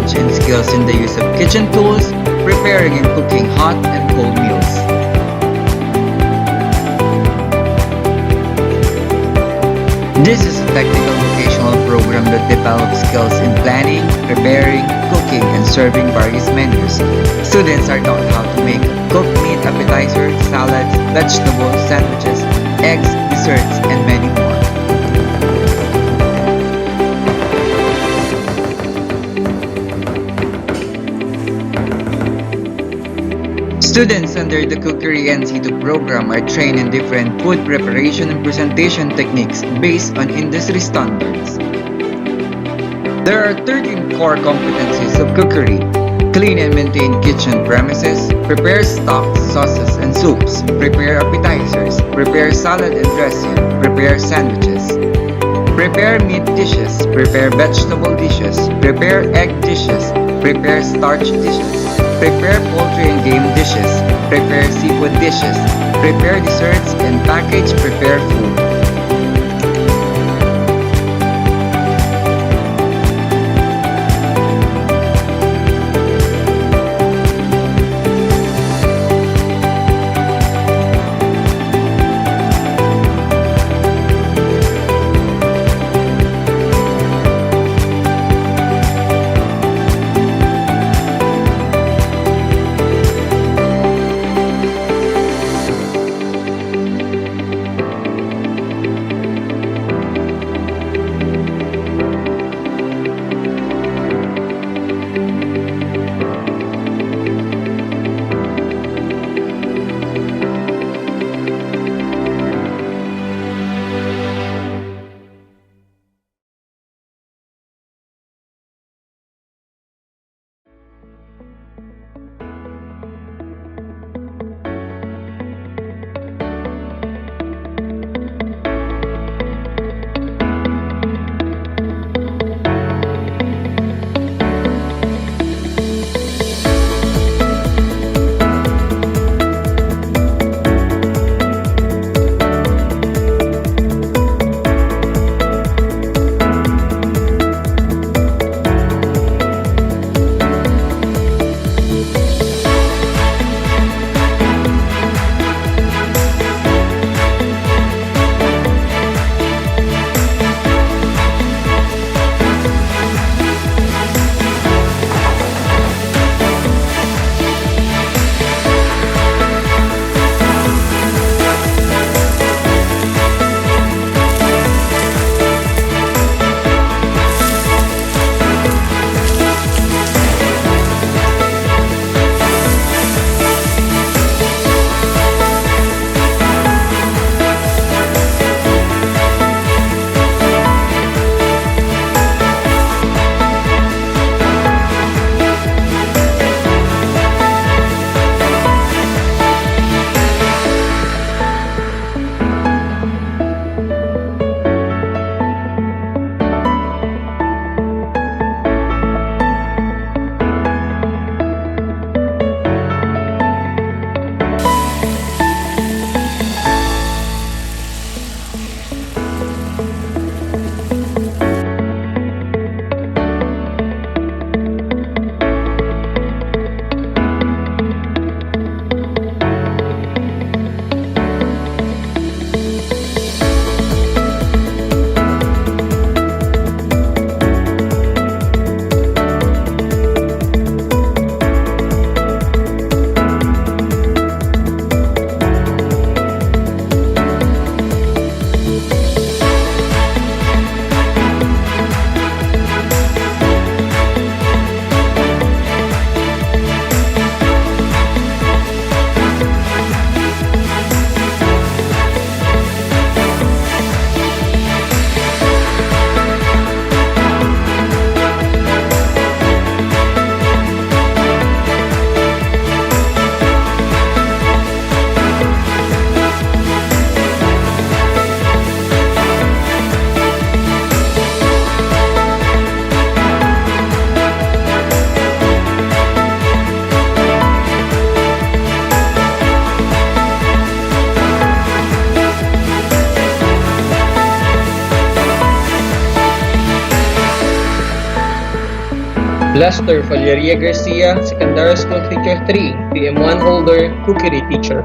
knowledge and skills in the use of kitchen tools, preparing and cooking hot and cold meals. This is a technical vocational program that develops skills in planning, preparing, cooking, and serving various menus. Students are taught how to make cooked meat appetizers, salads, vegetables, sandwiches, eggs, desserts, and many more. Students under the Cookery NCII program are trained in different food preparation and presentation techniques based on industry standards. There are 13 core competencies of cookery: clean and maintain kitchen premises, prepare stocks, sauces, and soups, prepare appetizers, prepare salad and dressing, prepare sandwiches, prepare meat dishes, prepare vegetable dishes, prepare egg dishes, prepare starch dishes, prepare poultry and game dishes, prepare seafood dishes, prepare desserts, and package prepared food. Lester Falleria Garcia, Secondary School Teacher 3, PM1 holder, Cookery teacher.